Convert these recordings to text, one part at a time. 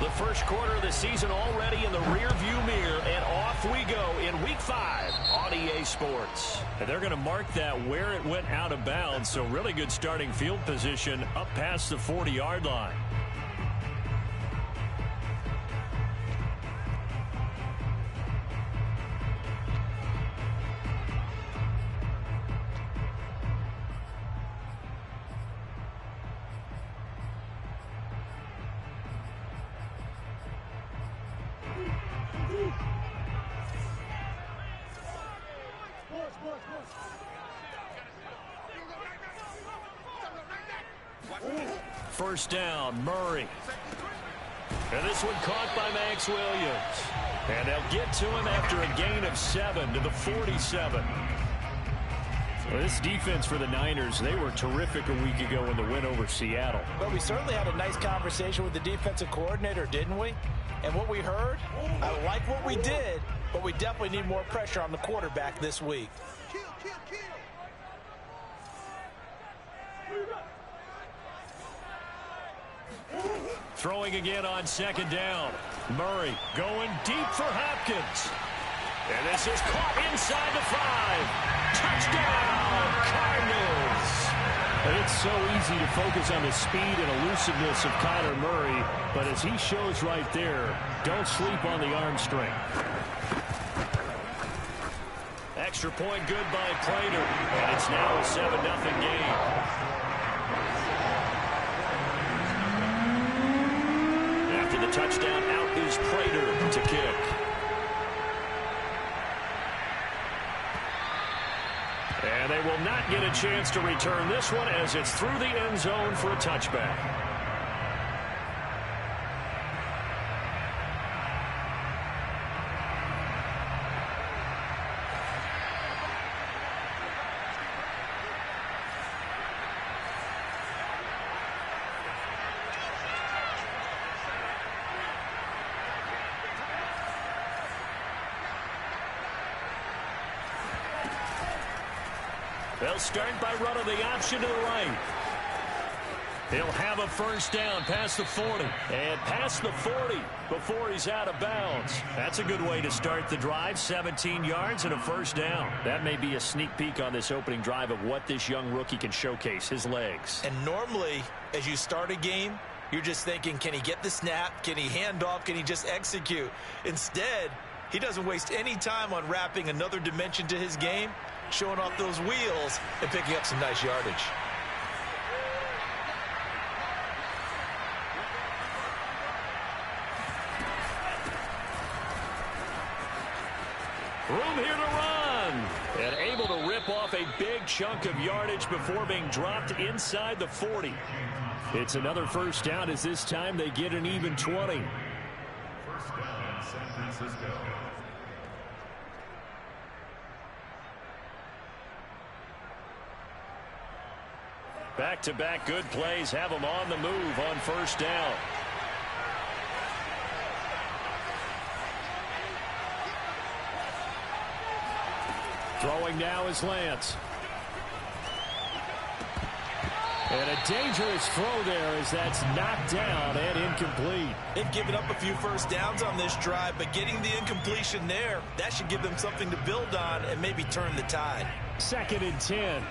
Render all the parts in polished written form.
The first quarter of the season already in the rearview mirror, and off we go in Week 5 on EA Sports. And they're going to mark that where it went out of bounds, so really good starting field position up past the 40-yard line. First down, Murray. And this one caught by Max Williams. And they'll get to him after a gain of 7 to the 47. Well, this defense for the Niners, they were terrific a week ago in the win over Seattle. But we certainly had a nice conversation with the defensive coordinator, didn't we? And what we heard, I like what we did, but we definitely need more pressure on the quarterback this week. Throwing again on second down. Murray going deep for Hopkins. And this is caught inside the 5. Touchdown, Cardinals. It's so easy to focus on the speed and elusiveness of Kyler Murray, but as he shows right there, don't sleep on the arm strength. Extra point good by Prater, and it's now a 7-0 game. After the touchdown, out is Prater to kick. And they will not get a chance to return this one as it's through the end zone for a touchback. They'll start by running the option to the right. He'll have a first down past the 40. And past the 40 before he's out of bounds. That's a good way to start the drive. 17 yards and a first down. That may be a sneak peek on this opening drive of what this young rookie can showcase, his legs. And normally, as you start a game, you're just thinking, can he get the snap? Can he hand off? Can he just execute? Instead, he doesn't waste any time on wrapping another dimension to his game, showing off those wheels and picking up some nice yardage. Room here to run. And able to rip off a big chunk of yardage before being dropped inside the 40. It's another first down as this time they get an even 20. First down, San Francisco. Back-to-back good plays have them on the move on first down. Throwing now is Lance. And a dangerous throw there as that's knocked down and incomplete. They've given up a few first downs on this drive, but getting the incompletion there, that should give them something to build on and maybe turn the tide. 2nd and 10.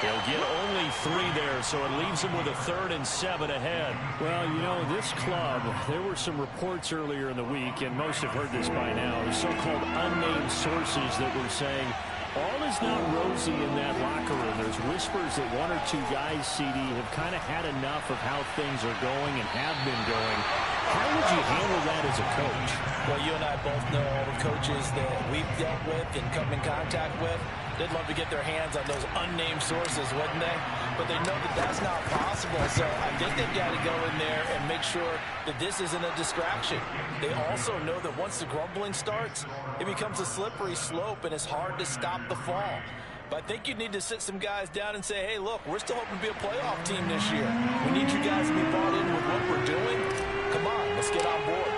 They'll get only 3 there, so it leaves them with a 3rd and 7 ahead. Well, you know, this club, there were some reports earlier in the week, and most have heard this by now, the so-called unnamed sources that were saying all is not rosy in that locker room. There's whispers that 1 or 2 guys, CD, have kind of had enough of how things are going and have been going. How would you handle that as a coach? Well, you and I both know all the coaches that we've dealt with and come in contact with. They'd love to get their hands on those unnamed sources, wouldn't they? But they know that that's not possible, so I think they've got to go in there and make sure that this isn't a distraction. They also know that once the grumbling starts, it becomes a slippery slope, and it's hard to stop the fall. But I think you need to sit some guys down and say, hey, look, we're still hoping to be a playoff team this year. We need you guys to be bought in with what we're doing. Come on, let's get on board.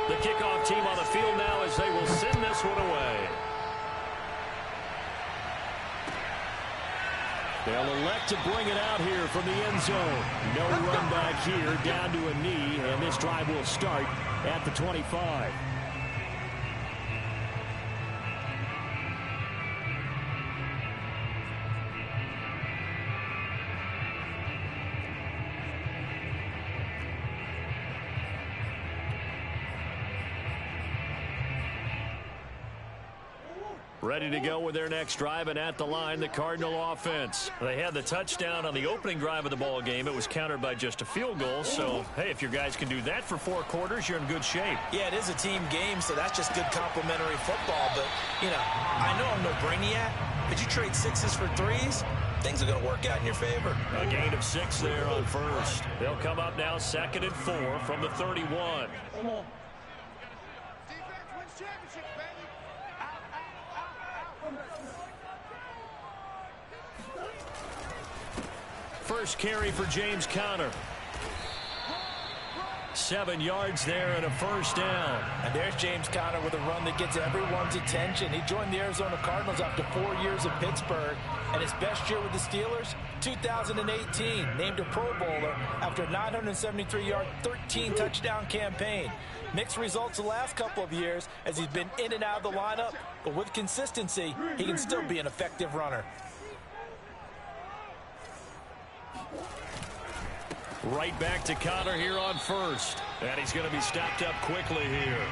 The kickoff team on the field now as they will send this one away. They'll elect to bring it out here from the end zone. No run back here, down to a knee, and this drive will start at the 25. Ready to go with their next drive, and at the line, the Cardinal offense. They had the touchdown on the opening drive of the ball game. It was countered by just a field goal. So, hey, if your guys can do that for 4 quarters, you're in good shape. Yeah, it is a team game, so that's just good complimentary football. But, you know, I know I'm no brainiac, but you trade 6s for 3s, things are going to work out in your favor. A gain of 6 there on first. They'll come up now 2nd and 4 from the 31. First carry for James Conner. 7 yards there and a first down. And there's James Conner with a run that gets everyone's attention. He joined the Arizona Cardinals after 4 years in Pittsburgh. And his best year with the Steelers, 2018. Named a Pro Bowler after a 973-yard, 13-touchdown campaign. Mixed results the last couple of years as he's been in and out of the lineup. But with consistency, he can still be an effective runner. Right back to Conner here on first. And he's going to be stopped up quickly here.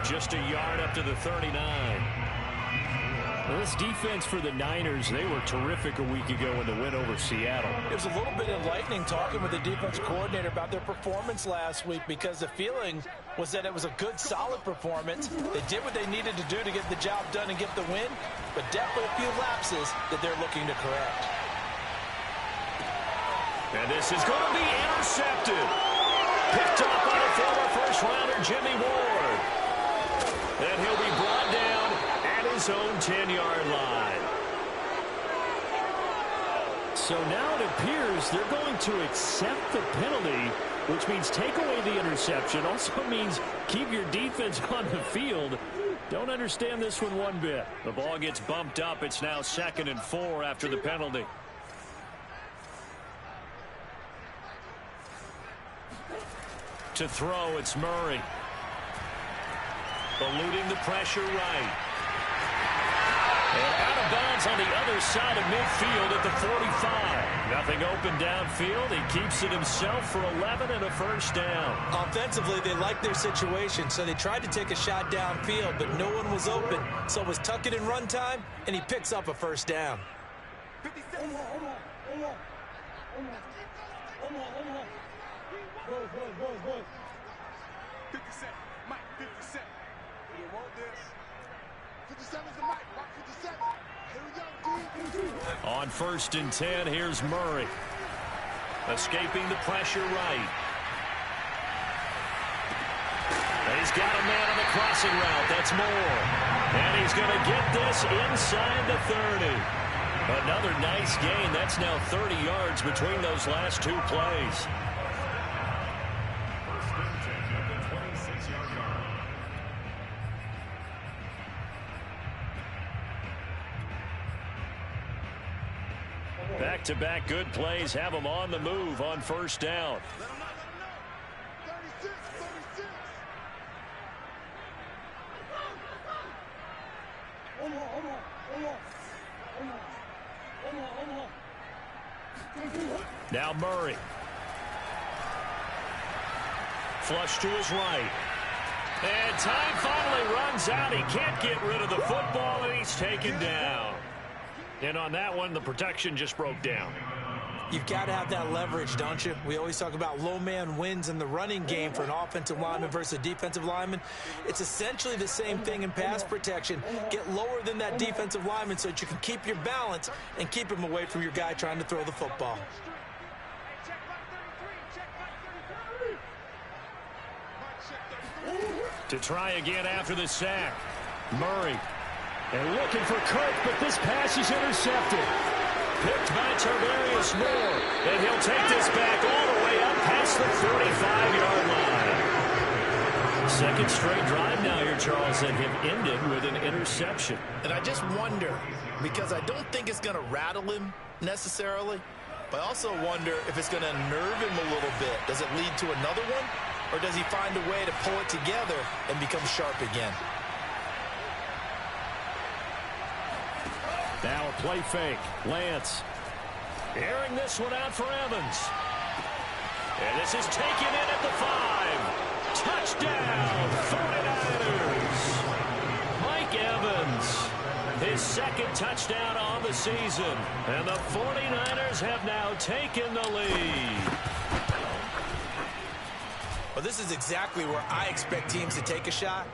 Just a yard up to the 39. Well, this defense for the Niners, they were terrific a week ago in the win over Seattle. It was a little bit enlightening talking with the defense coordinator about their performance last week, because the feeling was that it was a good, solid performance. They did what they needed to do to get the job done and get the win, but definitely a few lapses that they're looking to correct. And this is going to be intercepted. Picked up by the former first-rounder Jimmy Ward. And he'll be brought down at his own 10-yard line. So now it appears they're going to accept the penalty, which means take away the interception. Also means keep your defense on the field. Don't understand this one bit. The ball gets bumped up. It's now 2nd and 4 after the penalty. To throw, it's Murray. Eluding the pressure right. And out of bounds on the other side of midfield at the 45. Nothing open downfield. He keeps it himself for 11 and a first down. Offensively, they liked their situation, so they tried to take a shot downfield, but no one was open. So it was tuck it in run time, and he picks up a first down. 57. Mike, 57. You want this? 57 is the mic. Rock 57. Here we go, On 1st and 10, here's Murray. Escaping the pressure right. And he's got a man on the crossing route. That's Moore. And he's going to get this inside the 30. Another nice gain. That's now 30 yards between those last 2 plays. Back-to-back good plays have them on the move on first down. 36, 36. Now Murray. Flush to his right. And time finally runs out. He can't get rid of the football, and he's taken down. And on that one, the protection just broke down. You've got to have that leverage, don't you? We always talk about low man wins in the running game for an offensive lineman versus a defensive lineman. It's essentially the same thing in pass protection. Get lower than that defensive lineman so that you can keep your balance and keep him away from your guy trying to throw the football. To try again after the sack. Murray. And looking for Kirk, but this pass is intercepted. Picked by Tarvarius Moore. And he'll take this back all the way up past the 45-yard line. Second straight drive now here, Charles, that have ended with an interception. And I just wonder, because I don't think it's going to rattle him, necessarily, but I also wonder if it's going to unnerve him a little bit. Does it lead to another one, or does he find a way to pull it together and become sharp again? Now a play fake. Lance airing this one out for Evans. And this is taken in at the 5. Touchdown, 49ers. Mike Evans, his second touchdown on the season. And the 49ers have now taken the lead. Well, this is exactly where I expect teams to take a shot.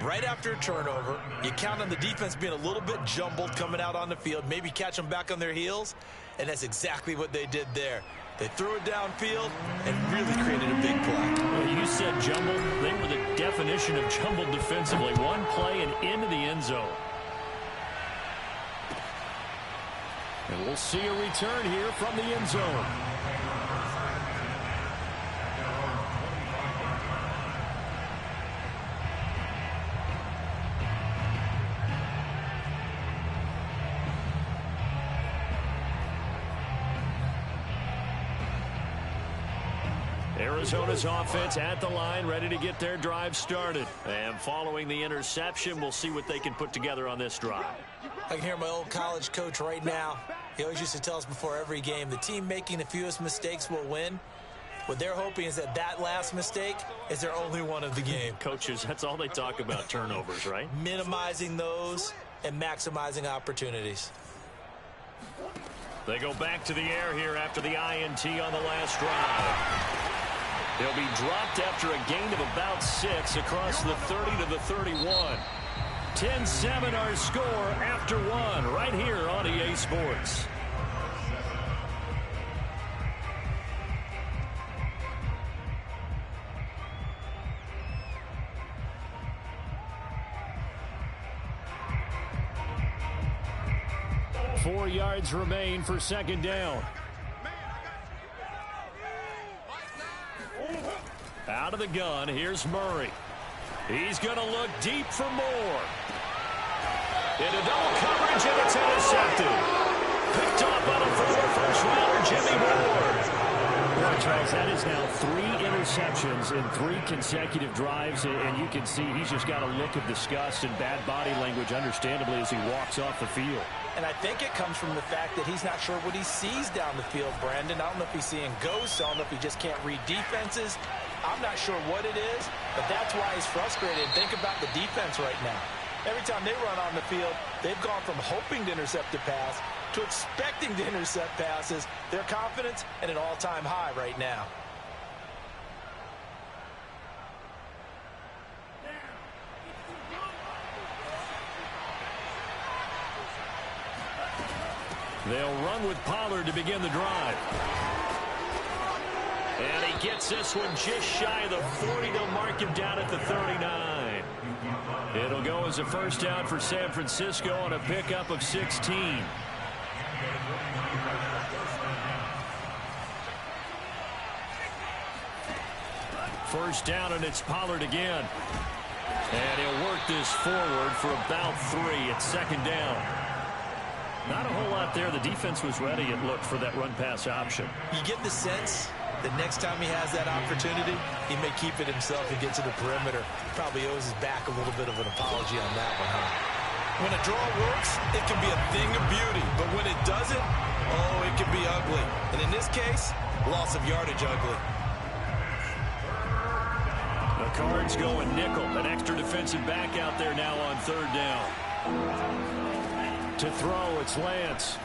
Right after a turnover, you count on the defense being a little bit jumbled coming out on the field, maybe catch them back on their heels, and that's exactly what they did there. They threw it downfield and really created a big play. Well, you said jumbled. They were the definition of jumbled defensively. One play and into the end zone. And we'll see a return here from the end zone. Arizona's offense at the line, ready to get their drive started. And following the interception, we'll see what they can put together on this drive. I can hear my old college coach right now. He always used to tell us before every game, the team making the fewest mistakes will win. What they're hoping is that last mistake is their only one of the game. Coaches, that's all they talk about, turnovers, right? Minimizing those and maximizing opportunities. They go back to the air here after the INT on the last drive. He'll be dropped after a gain of about 6 across the 30 to the 31. 10-7 our score after 1 right here on EA Sports. Four yards remain for second down. Out of the gun, here's Murray. He's going to look deep for more. Into double coverage, and it's intercepted. Picked off by the former first-rounder, Jimmy Ward. Boy, Charles, that is now 3 interceptions in 3 consecutive drives, and you can see he's just got a look of disgust and bad body language, understandably, as he walks off the field. And I think it comes from the fact that he's not sure what he sees down the field, Brandon. I don't know if he's seeing ghosts. I don't know if he just can't read defenses. I'm not sure what it is, but that's why he's frustrated. Think about the defense right now. Every time they run on the field, they've gone from hoping to intercept a pass to expecting to intercept passes. Their confidence at an all-time high right now. They'll run with Pollard to begin the drive. And he gets this one just shy of the 40. They'll mark him down at the 39. It'll go as a first down for San Francisco on a pickup of 16. First down, and it's Pollard again. And he'll work this forward for about 3 at second down. Not a whole lot there. The defense was ready, it looked, for that run-pass option. You get the sense that next time he has that opportunity, he may keep it himself and get to the perimeter. Probably owes his back a little bit of an apology on that one, huh? When a draw works, it can be a thing of beauty. But when it doesn't, oh, it can be ugly. And in this case, loss of yardage ugly. The Cards going nickel. An extra defensive back out there now on third down. To throw, it's Lance.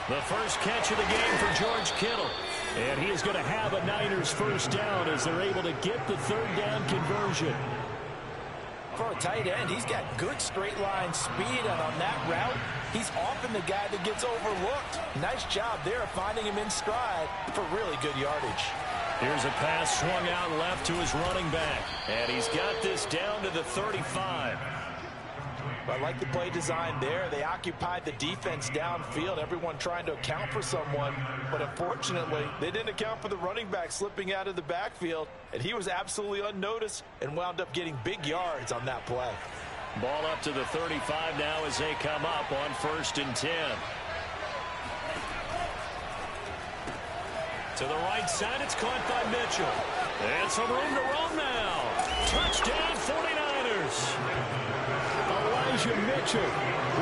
The first catch of the game for George Kittle. And he is going to have a Niners first down as they're able to get the third down conversion. For a tight end, he's got good straight line speed, and on that route, he's often the guy that gets overlooked. Nice job there finding him in stride for really good yardage. Here's a pass swung out left to his running back. And he's got this down to the 35. I like the play design there. They occupied the defense downfield, everyone trying to account for someone. But unfortunately, they didn't account for the running back slipping out of the backfield. And he was absolutely unnoticed and wound up getting big yards on that play. Ball up to the 35 now as they come up on 1st and 10. To the right side, it's caught by Mitchell. And some room to roam now. Touchdown, 49ers. Elijah Mitchell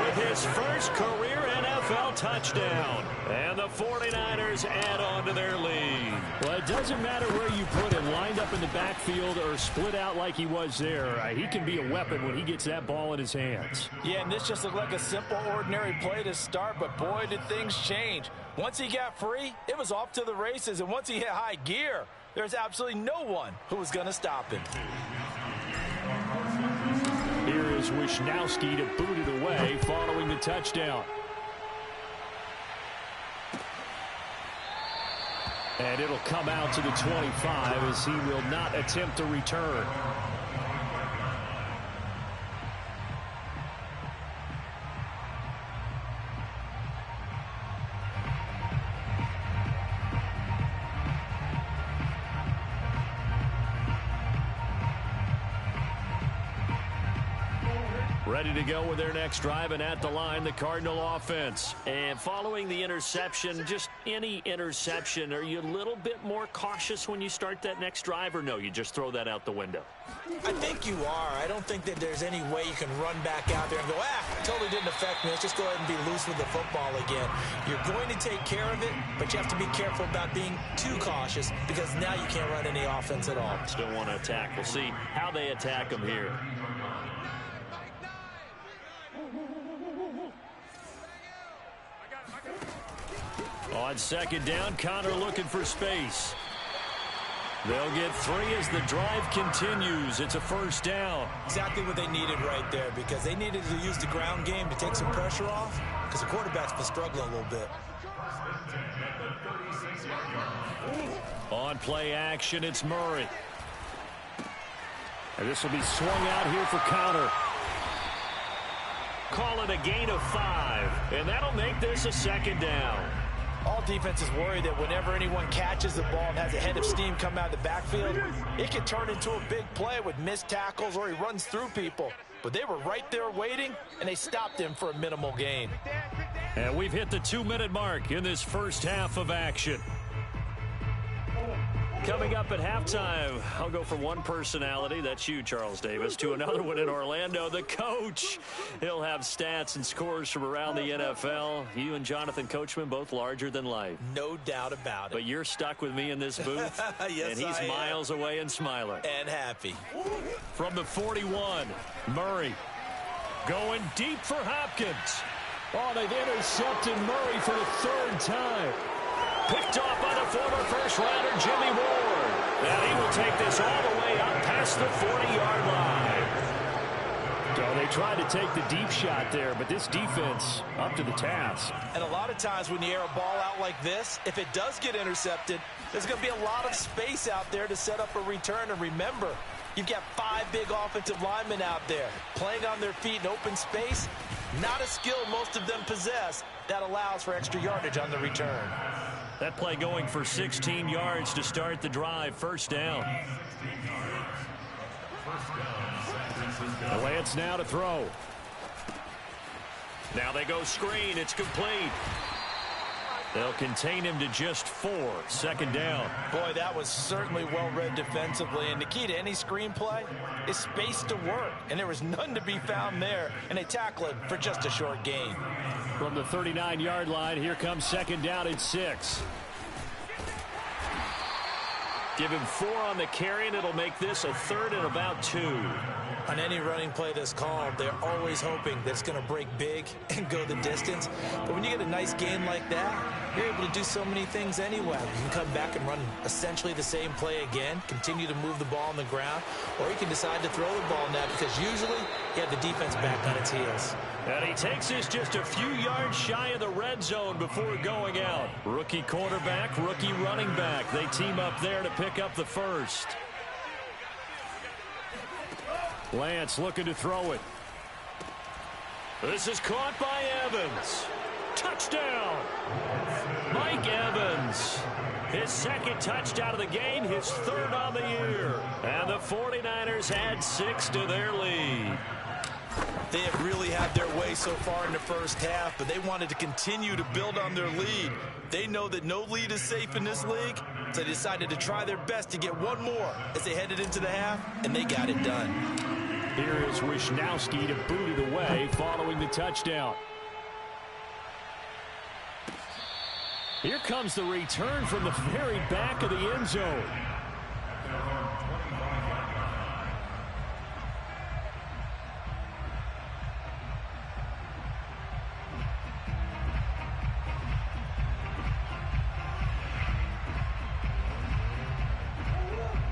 with his first career NFL touchdown. And the 49ers add on to their lead. Well, it doesn't matter where you put him, lined up in the backfield or split out like he was there. He can be a weapon when he gets that ball in his hands. Yeah, and this just looked like a simple, ordinary play to start, but boy, did things change. Once he got free, it was off to the races, and once he hit high gear, there's absolutely no one who was going to stop him. Here is Wisnowski to boot it away following the touchdown. And it'll come out to the 25 as he will not attempt to return. Ready to go with their next drive, and at the line, the Cardinal offense. And following the interception, just any interception, are you a little bit more cautious when you start that next drive, or no, you just throw that out the window? I think you are. I don't think that there's any way you can run back out there and go, totally didn't affect me. Let's just go ahead and be loose with the football again. You're going to take care of it, but you have to be careful about being too cautious because now you can't run any offense at all. Still want to attack. We'll see how they attack them here. On second down, Connor looking for space. They'll get 3 as the drive continues. It's a first down. Exactly what they needed right there because they needed to use the ground game to take some pressure off because the quarterback's been struggling a little bit. On play action, it's Murray. And this will be swung out here for Connor. Call it a gain of 5, and that'll make this a second down. All defenses worry that whenever anyone catches the ball and has a head of steam come out of the backfield, it can turn into a big play with missed tackles or he runs through people. But they were right there waiting, and they stopped him for a minimal gain. And we've hit the 2-minute mark in this first half of action. Coming up at halftime, I'll go from one personality, that's you, Charles Davis, to another one in Orlando, the coach. He'll have stats and scores from around the NFL. You and Jonathan Coachman, both larger than life. No doubt about it. But you're stuck with me in this booth, yes, and he's miles away and smiling. And happy. From the 41, Murray going deep for Hopkins. Oh, they've intercepted Murray for the 3rd time. Picked off by the former first-rounder Jimmy Ward. And he will take this all the way up past the 40-yard line. So they tried to take the deep shot there, but this defense up to the task. And a lot of times when you air a ball out like this, if it does get intercepted, there's going to be a lot of space out there to set up a return. And remember, you've got 5 big offensive linemen out there playing on their feet in open space. Not a skill most of them possess that allows for extra yardage on the return. That play going for 16 yards to start the drive. First down. Lance now to throw. Now they go screen. It's complete. They'll contain him to just 4. Second down. Boy, that was certainly well read defensively. And the key to any screenplay is space to work. And there was none to be found there. And they tackle it for just a short gain. From the 39-yard line, here comes second down at 6. Give him 4 on the carry, and it'll make this a 3rd and about 2. On any running play that's called, they're always hoping that it's going to break big and go the distance. But when you get a nice gain like that, you're able to do so many things anyway. You can come back and run essentially the same play again, continue to move the ball on the ground, or you can decide to throw the ball now because usually you have the defense back on its heels. And he takes this just a few yards shy of the red zone before going out. Rookie quarterback, rookie running back. They team up there to pick up the first. Lance looking to throw it. This is caught by Evans. Touchdown! Mike Evans. His 2nd touchdown of the game, his 3rd on the year. And the 49ers add 6 to their lead. They have really had their way so far in the first half, but they wanted to continue to build on their lead. They know that no lead is safe in this league, so they decided to try their best to get one more as they headed into the half, and they got it done. Here is Wisnowski to boot it away following the touchdown. Here comes the return from the very back of the end zone.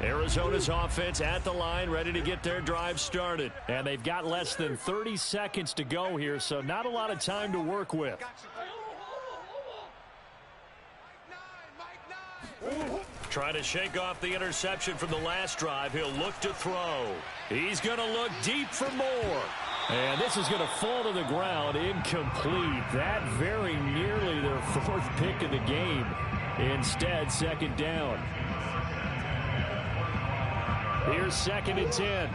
Arizona's offense at the line, ready to get their drive started. And they've got less than 30 seconds to go here, so not a lot of time to work with. Trying to shake off the interception from the last drive. He'll look to throw. He's going to look deep for more. And this is going to fall to the ground, incomplete. That very nearly their fourth pick of the game. Instead, second down. Here's 2nd and 10.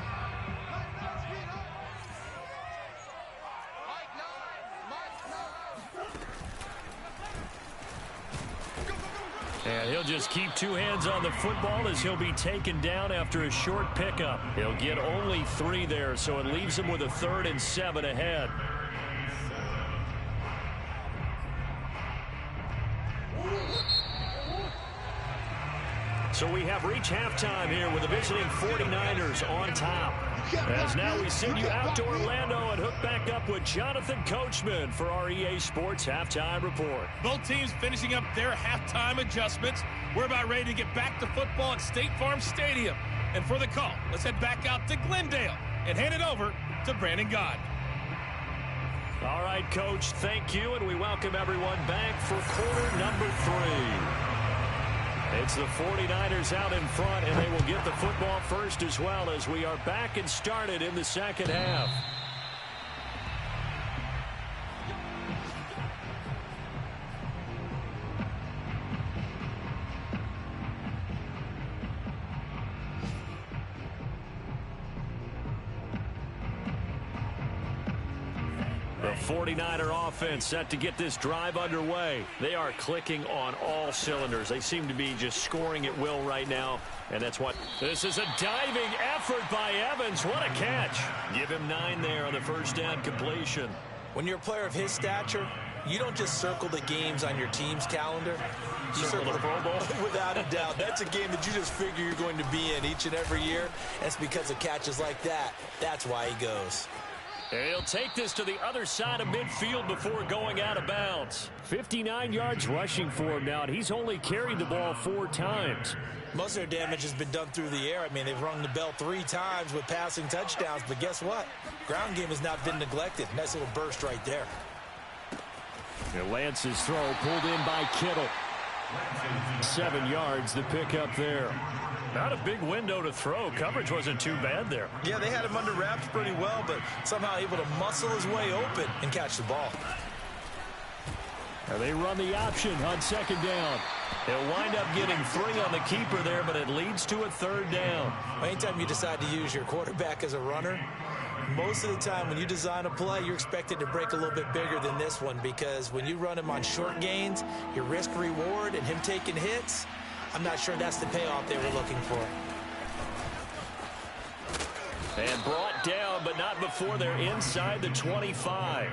And he'll just keep two hands on the football as he'll be taken down after a short pickup. He'll get only 3 there, so it leaves him with a 3rd and 7 ahead. So we have reached halftime here with the visiting 49ers on top. As now we send you out to Orlando and hook back up with Jonathan Coachman for our EA Sports Halftime Report. Both teams finishing up their halftime adjustments. We're about ready to get back to football at State Farm Stadium. And for the call, let's head back out to Glendale and hand it over to Brandon God. All right, Coach, thank you, and we welcome everyone back for quarter number 3. It's the 49ers out in front, and they will get the football first as well as we are back and started in the second half. The 49er offense set to get this drive underway. They are clicking on all cylinders. They seem to be just scoring at will right now, and that's what. This is a diving effort by Evans. What a catch. Give him 9 there on the first down completion. When you're a player of his stature, you don't just circle the games on your team's calendar. You circle the Pro Bowl. Without a doubt. That's a game that you just figure you're going to be in each and every year. That's because of catches like that. That's why he goes. And he'll take this to the other side of midfield before going out of bounds. 59 yards rushing for him now, and he's only carried the ball 4 times. Most of their damage has been done through the air. I mean, they've rung the bell 3 times with passing touchdowns, but guess what? Ground game has not been neglected. Nice little burst right there. And Lance's throw pulled in by Kittle. 7 yards, the pickup there. Not a big window to throw. Coverage wasn't too bad there. Yeah, they had him under wraps pretty well, but somehow able to muscle his way open and catch the ball. And they run the option on 2nd down. They'll wind up getting 3 on the keeper there, but it leads to a 3rd down. Anytime you decide to use your quarterback as a runner, most of the time when you design a play, you're expected to break a little bit bigger than this one, because when you run him on short gains, your risk-reward and him taking hits, I'm not sure that's the payoff they were looking for. And brought down, but not before they're inside the 25.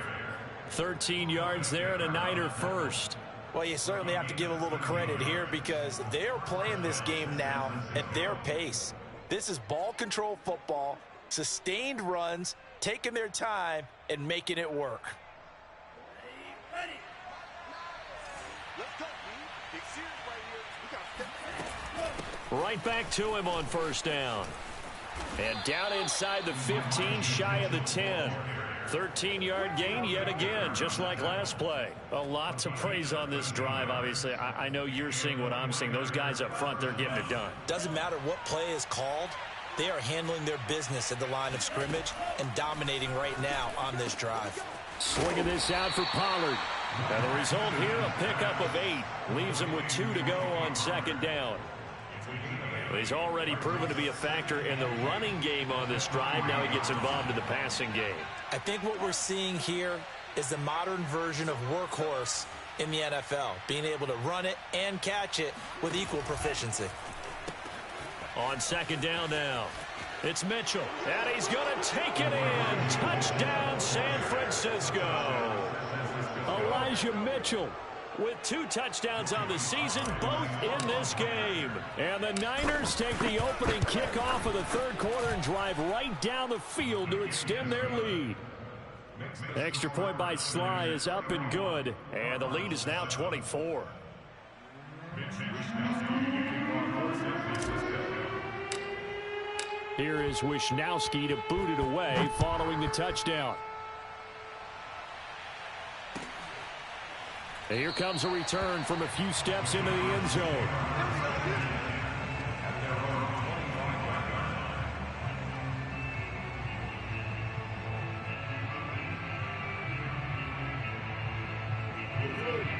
13 yards there and a Niner first. Well, you certainly have to give a little credit here because they're playing this game now at their pace. This is ball control football, sustained runs, taking their time, and making it work. Right back to him on 1st down. And down inside the 15, shy of the 10. 13-yard gain yet again, just like last play. A lot to praise on this drive, obviously. I know you're seeing what I'm seeing. Those guys up front, they're getting it done. Doesn't matter what play is called. They are handling their business at the line of scrimmage and dominating right now on this drive. Swinging this out for Pollard. And the result here, a pickup of 8. Leaves him with 2 to go on 2nd down. Well, he's already proven to be a factor in the running game on this drive. Now he gets involved in the passing game. I think what we're seeing here is the modern version of workhorse in the NFL, being able to run it and catch it with equal proficiency. On second down now, it's Mitchell, and he's going to take it in. Touchdown, San Francisco. Elijah Mitchell with 2 touchdowns on the season, both in this game. And the Niners take the opening kickoff of the third quarter and drive right down the field to extend their lead. Extra point by Sly is up and good, and the lead is now 24. Here is Wishnowski to boot it away following the touchdown. And here comes a return from a few steps into the end zone.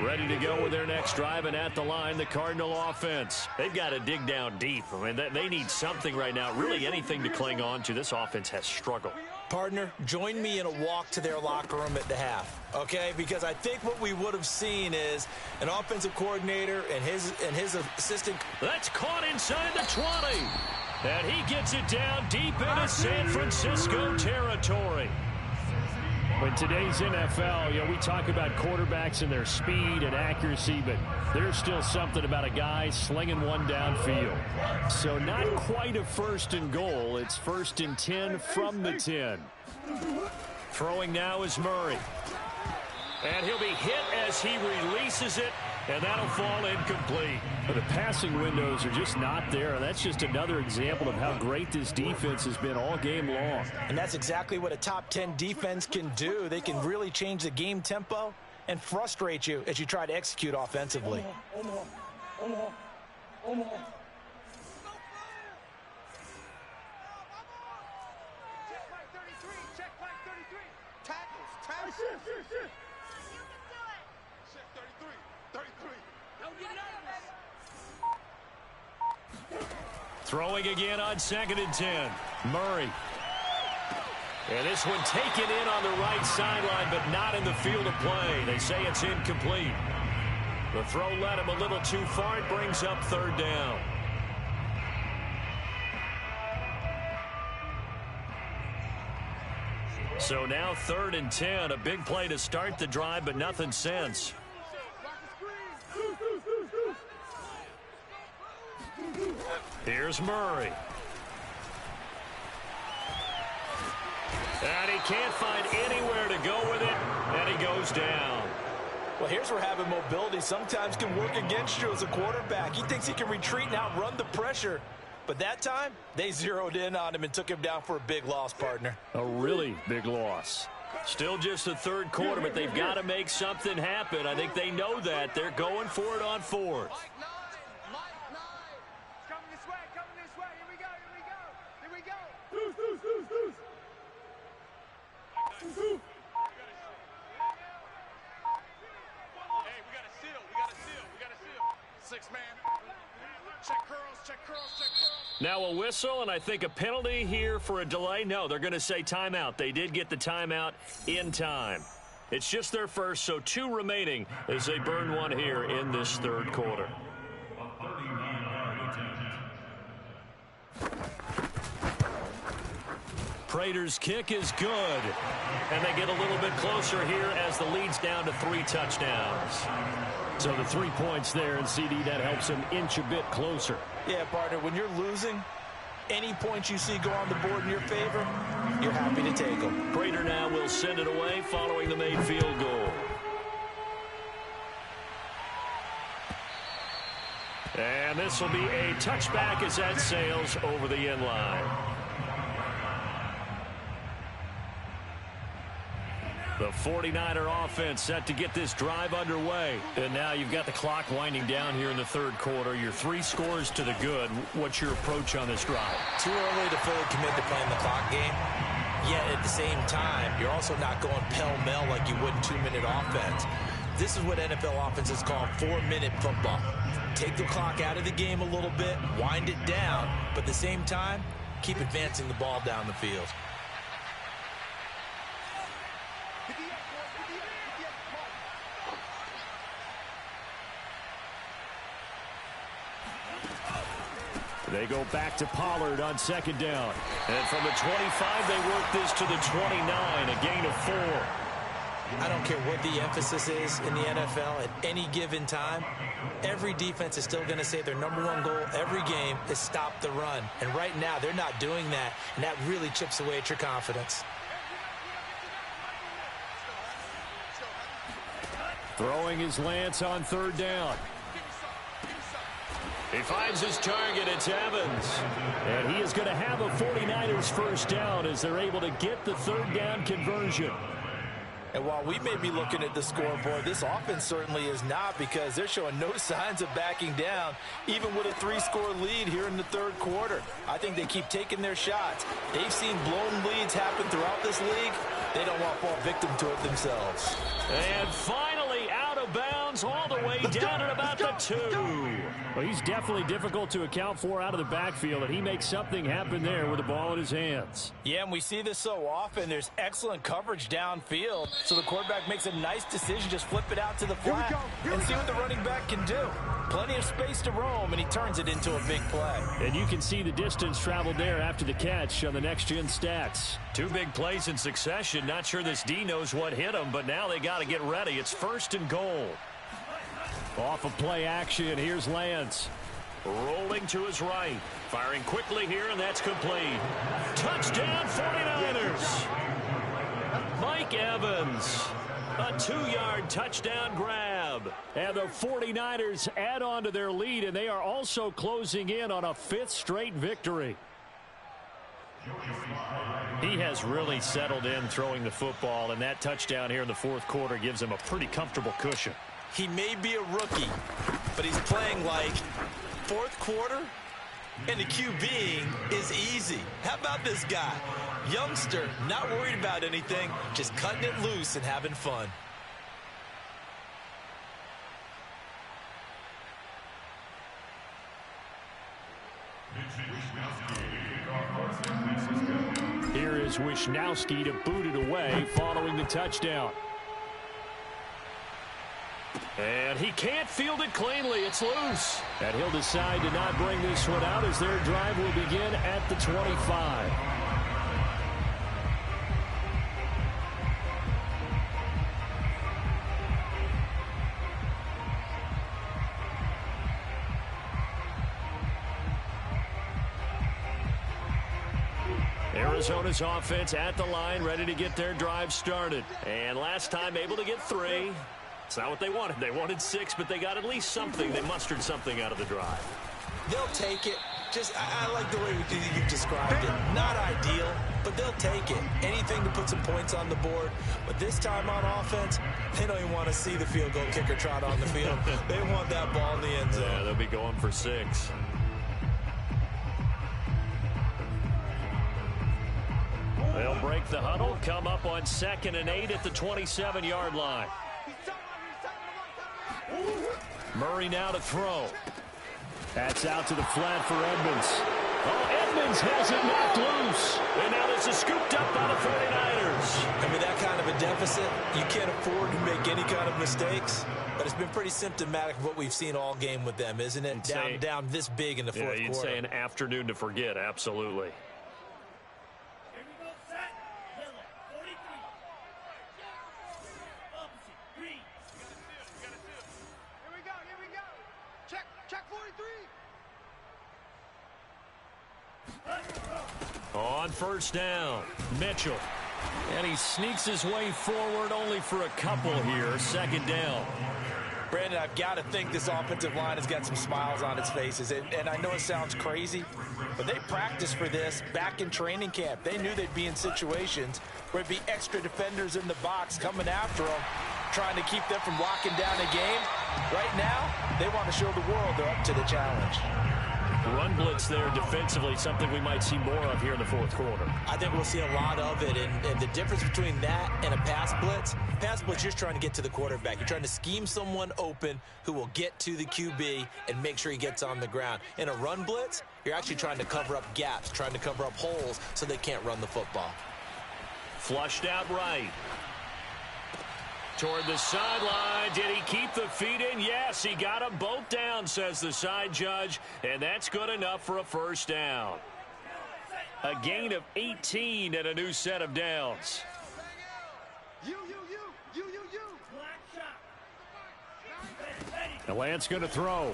Ready to go with their next drive, and at the line, the Cardinal offense. They've got to dig down deep. I mean, they need something right now, really anything to cling on to. This offense has struggled. Partner, join me in a walk to their locker room at the half, okay? Because I think what we would have seen is an offensive coordinator and his assistant. That's caught inside the 20. And he gets it down deep into San Francisco territory. In today's NFL, we talk about quarterbacks and their speed and accuracy, but there's still something about a guy slinging one downfield. So not quite a first and goal. It's 1st and 10 from the 10. Throwing now is Murray. And he'll be hit as he releases it, and that'll fall incomplete. But the passing windows are just not there, and that's just another example of how great this defense has been all game long. And that's exactly what a top 10 defense can do. They can really change the game tempo and frustrate you as you try to execute offensively. Throwing again on 2nd and 10. Murray. And this one taken in on the right sideline, but not in the field of play. They say it's incomplete. The throw led him a little too far. It brings up 3rd down. So now 3rd and 10. A big play to start the drive, but nothing since. Here's Murray. And he can't find anywhere to go with it, and he goes down. Well, here's where having mobility sometimes can work against you as a quarterback. He thinks he can retreat and outrun the pressure. But that time, they zeroed in on him and took him down for a big loss, partner. A really big loss. Still just the 3rd quarter, but they've got to make something happen. I think they know that. They're going for it on 4th. Now a whistle, and I think a penalty here for a delay. No, they're going to say timeout. They did get the timeout in time. It's just their first, so 2 remaining as they burn one here in this 3rd quarter. Prater's kick is good. And they get a little bit closer here as the lead's down to 3 touchdowns. So the 3 points there, and CD, that helps them inch a bit closer. Yeah, partner, when you're losing, any points you see go on the board in your favor, you're happy to take them. Prater now will send it away following the made field goal. And this will be a touchback as that sails over the end line. The 49er offense set to get this drive underway. And now you've got the clock winding down here in the 3rd quarter. Your 3 scores to the good. What's your approach on this drive? Too early to fully commit to playing the clock game. Yet at the same time, you're also not going pell-mell like you would in 2-minute offense. This is what NFL offenses call 4-minute football. Take the clock out of the game a little bit, wind it down, but at the same time, keep advancing the ball down the field. They go back to Pollard on second down. And from the 25, they work this to the 29, a gain of 4. I don't care what the emphasis is in the NFL at any given time. Every defense is still going to say their #1 goal every game is stop the run. And right now, they're not doing that, and that really chips away at your confidence. Throwing his Lance on third down. He finds his target. It's Evans. And he is going to have a 49ers first down as they're able to get the third down conversion. And while we may be looking at the scoreboard, this offense certainly is not, because they're showing no signs of backing down, even with a 3-score lead here in the third quarter. I think they keep taking their shots. They've seen blown leads happen throughout this league. They don't want to fall victim to it themselves. And finally out of bounds all the way down at about the 2. Well, he's definitely difficult to account for out of the backfield, and he makes something happen there with the ball in his hands. Yeah, and we see this so often. There's excellent coverage downfield, so the quarterback makes a nice decision. Just flip it out to the flat and see what the running back can do. Plenty of space to roam, and he turns it into a big play. And you can see the distance traveled there after the catch on the next-gen stats. 2 big plays in succession. Not sure this D knows what hit him, but now they got to get ready. It's 1st and goal. Off of play action, here's Lance. Rolling to his right. Firing quickly here, and that's complete. Touchdown, 49ers. Mike Evans. A 2-yard touchdown grab. And the 49ers add on to their lead, and they are also closing in on a 5th straight victory. He has really settled in throwing the football, and that touchdown here in the 4th quarter gives him a pretty comfortable cushion. He may be a rookie, but he's playing like 4th quarter, and the QBing is easy. How about this guy? Youngster, not worried about anything, just cutting it loose and having fun. Here is Wisnowski to boot it away following the touchdown. And he can't field it cleanly. It's loose. And he'll decide to not bring this one out as their drive will begin at the 25. Arizona's offense at the line, ready to get their drive started. And last time able to get 3. It's not what they wanted. They wanted 6, but they got at least something. They mustered something out of the drive. They'll take it. I like the way you've described it. Not ideal, but they'll take it. Anything to put some points on the board. But this time on offense, they don't even want to see the field goal kicker trot on the field. They want that ball in the end zone. Yeah, they'll be going for 6. They'll break the huddle, come up on 2nd and 8 at the 27-yard line. Murray now to throw. That's out to the flat for Edmonds. Oh, Edmonds has it knocked loose. And now this is scooped up by the 49ers. I mean, that kind of a deficit, you can't afford to make any kind of mistakes. But it's been pretty symptomatic of what we've seen all game with them, isn't it? Down this big in the 4th quarter. Yeah, you'd say an afternoon to forget, absolutely. On 1st down, Mitchell. And he sneaks his way forward only for a couple here. 2nd down. Brandon, I've got to think this offensive line has got some smiles on its faces. And I know it sounds crazy, but they practiced for this back in training camp. They knew they'd be in situations where it'd be extra defenders in the box coming after them, trying to keep them from locking down a game. Right now, they want to show the world they're up to the challenge. Run blitz there defensively, something we might see more of here in the fourth quarter. I think we'll see a lot of it, and the difference between that and a pass blitz, you're just trying to get to the quarterback. You're trying to scheme someone open who will get to the QB and make sure he gets on the ground. In a run blitz, you're actually trying to cover up gaps, trying to cover up holes so they can't run the football. Flushed out right. Toward the sideline. Did he keep the feet in? Yes, he got them both down, says the side judge, and that's good enough for a first down. A gain of 18 and a new set of downs. And Lance going to throw.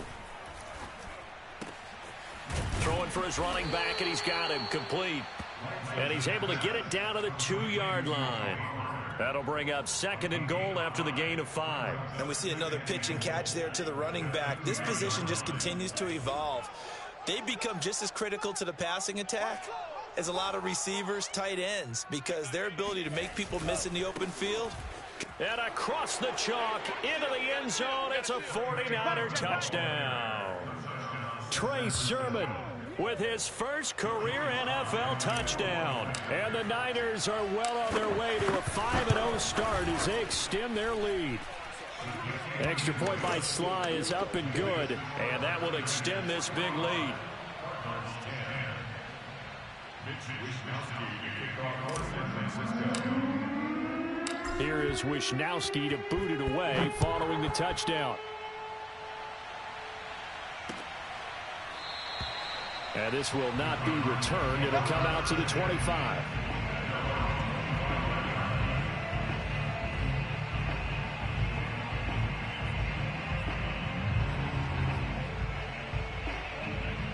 Throwing for his running back, and he's got him complete. And he's able to get it down to the 2-yard line. That'll bring up 2nd and goal after the gain of 5. And we see another pitch and catch there to the running back. This position just continues to evolve. They become just as critical to the passing attack as a lot of receivers, tight ends, because their ability to make people miss in the open field. And across the chalk into the end zone, it's a 49er touchdown. Trey Sermon with his first career NFL touchdown. And the Niners are well on their way to a 5-0 start as they extend their lead. Extra point by Sly is up and good, and that will extend this big lead. Here is Wishnowski to boot it away following the touchdown. And this will not be returned. It'll come out to the 25.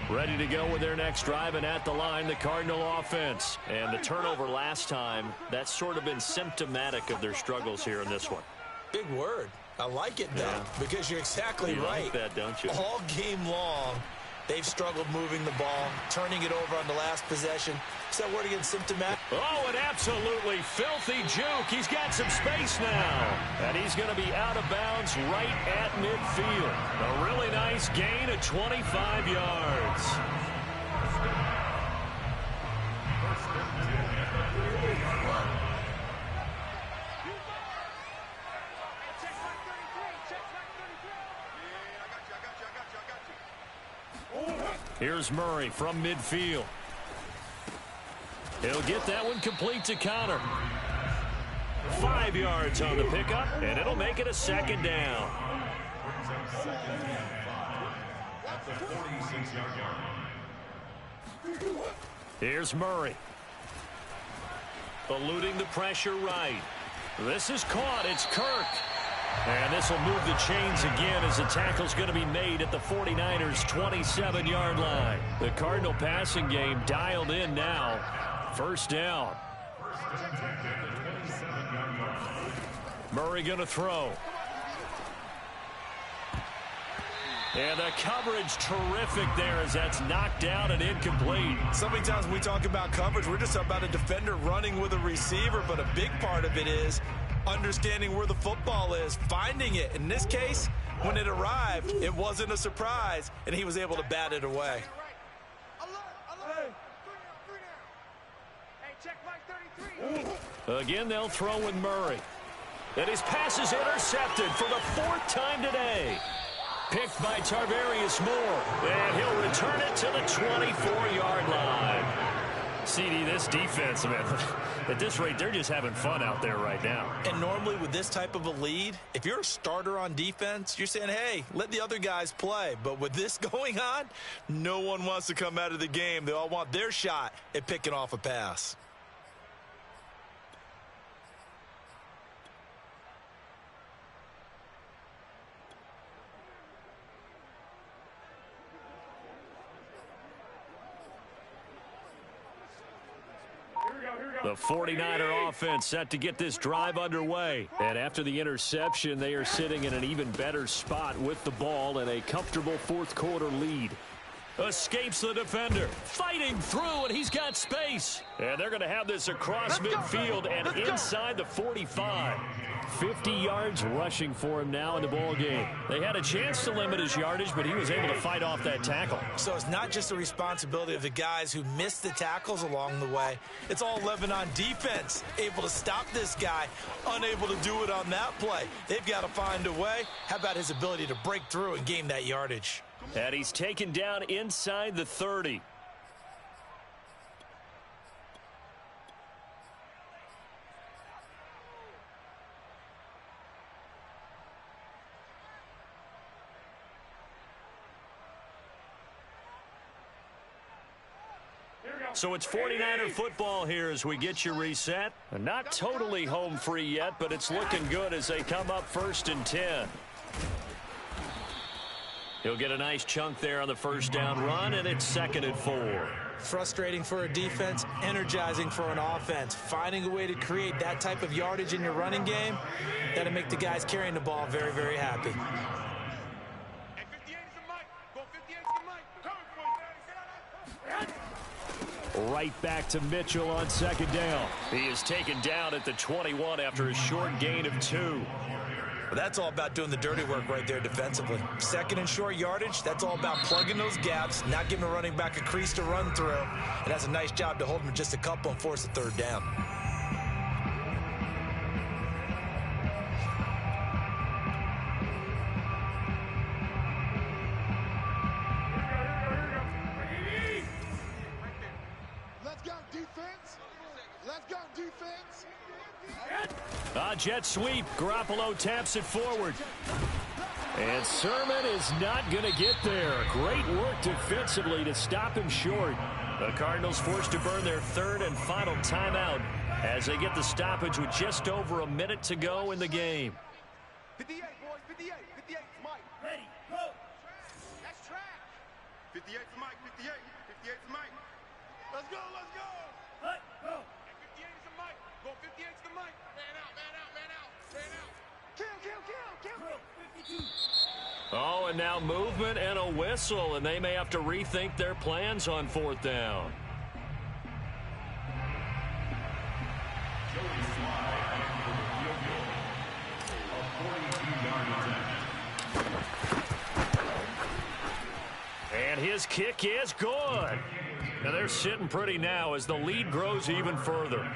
Ready to go with their next drive, and at the line, the Cardinal offense. And the turnover last time, that's sort of been symptomatic of their struggles here in this one. Big word. I like it, though, because you're exactly right. You like that, don't you? All game long, they've struggled moving the ball, turning it over on the last possession. Is that word again, symptomatic? Oh, an absolutely filthy juke. He's got some space now. And he's going to be out of bounds right at midfield. A really nice gain of 25 yards. Here's Murray from midfield. He'll get that one complete to Connor. 5 yards on the pickup, and it'll make it a 2nd down. Here's Murray. Eluding the pressure right. This is caught. It's Kirk. And this will move the chains again as the tackle's going to be made at the 49ers' 27-yard line. The Cardinal passing game dialed in now. First down. Murray going to throw. And the coverage terrific there as that's knocked down and incomplete. So many times when we talk about coverage, we're just about a defender running with a receiver, but a big part of it is understanding where the football is, finding it. In this case, when it arrived, it wasn't a surprise, and he was able to bat it away. Again, they'll throw with Murray. And his pass is intercepted for the 4th time today. Picked by Tarvarius Moore. And he'll return it to the 24-yard line. CD, this defense, man, at this rate, they're just having fun out there right now. And normally with this type of a lead, if you're a starter on defense, you're saying, hey, let the other guys play. But with this going on, no one wants to come out of the game. They all want their shot at picking off a pass. The 49er offense set to get this drive underway. And after the interception, they are sitting in an even better spot with the ball and a comfortable fourth quarter lead. Escapes the defender. Fighting through, and he's got space. And they're going to have this across midfield and inside the 45. 50 yards rushing for him now in the ball game. They had a chance to limit his yardage, but he was able to fight off that tackle. So it's not just the responsibility of the guys who missed the tackles along the way. It's all Lebanon defense, able to stop this guy, unable to do it on that play. They've got to find a way. How about his ability to break through and gain that yardage? And he's taken down inside the 30. So it's 49er football here as we get you reset. Not totally home free yet, but it's looking good as they come up 1st and 10. He'll get a nice chunk there on the first down run, and it's 2nd and 4. Frustrating for a defense, energizing for an offense. Finding a way to create that type of yardage in your running game, that'll make the guys carrying the ball very, very happy. Right back to Mitchell on 2nd down. He is taken down at the 21 after a short gain of 2. Well, that's all about doing the dirty work right there defensively. 2nd and short yardage, that's all about plugging those gaps, not giving a running back a crease to run through. And that's a nice job to hold him just a couple and force a 3rd down. Let's go, defense. Let's go, defense. Jet sweep. Garoppolo taps it forward. And Sermon is not going to get there. Great work defensively to stop him short. The Cardinals forced to burn their 3rd and final timeout as they get the stoppage with just over a minute to go in the game. 58, boys, 58. 58 for Mike. Ready, go. That's track. 58 for Mike, 58. 58 for Mike. Let's go, let's go. Let go. 58 is the Mike. Go 58 is the Mike. Man out, man out, man out, man out. Kill, kill, kill, kill. 52. Oh, and now movement and a whistle, and they may have to rethink their plans on 4th down. And his kick is good. Now they're sitting pretty now as the lead grows even further.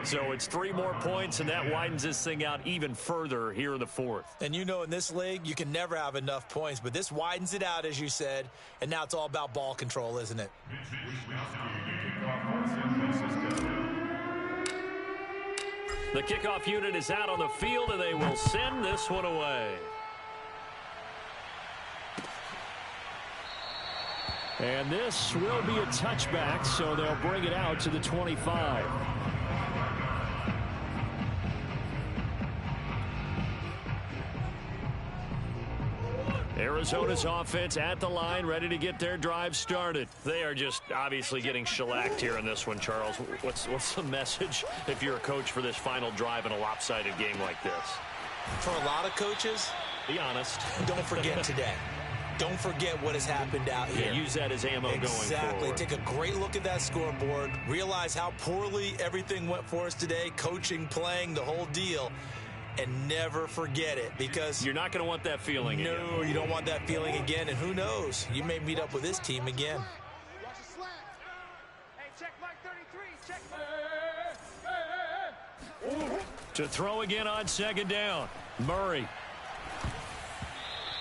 So it's 3 more points, and that widens this thing out even further here in the 4th. And you know in this league, you can never have enough points, but this widens it out, as you said, and now it's all about ball control, isn't it? The kickoff unit is out on the field, and they will send this one away. And this will be a touchback, so they'll bring it out to the 25. Arizona's offense at the line, ready to get their drive started. They are just obviously getting shellacked here in this one, Charles. What's the message if you're a coach for this final drive in a lopsided game like this? For a lot of coaches, be honest. Don't forget today. Don't forget what has happened out here. Yeah, use that as ammo going forward. Exactly. Take a great look at that scoreboard. Realize how poorly everything went for us today. Coaching, playing, the whole deal. And never forget it, because you're not going to want that feeling again. No, you don't want that feeling again. And who knows? You may meet up with this team again. Watch the slant. Hey, check Mike 33. Check. To throw again on 2nd down. Murray.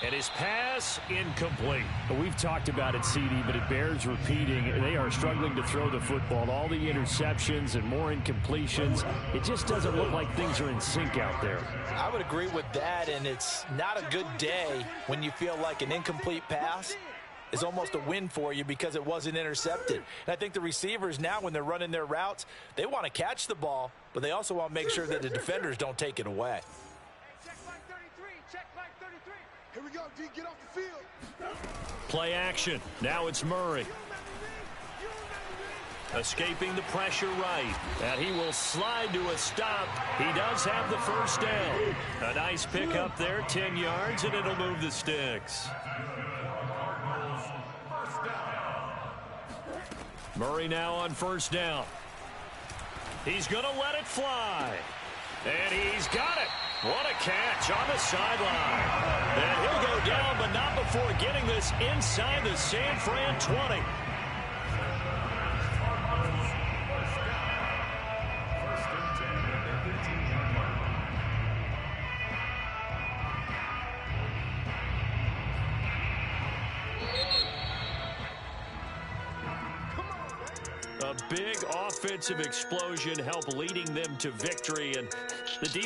And his pass incomplete. We've talked about it, CD, but it bears repeating. They are struggling to throw the football. All the interceptions and more incompletions. It just doesn't look like things are in sync out there. I would agree with that, and it's not a good day when you feel like an incomplete pass is almost a win for you because it wasn't intercepted. And I think the receivers now, when they're running their routes, they want to catch the ball, but they also want to make sure that the defenders don't take it away. Check Mike 33. Check Mike 33. Here we go, D. Get off the field. Play action. Now it's Murray. Escaping the pressure right. And he will slide to a stop. He does have the first down. A nice pickup there, 10 yards, and it'll move the sticks. First down. Murray now on first down. He's going to let it fly. And he's got it. What a catch on the sideline. And he'll go down, but not before getting this inside the San Fran 20. A big offensive explosion helped leading them to victory, and the defense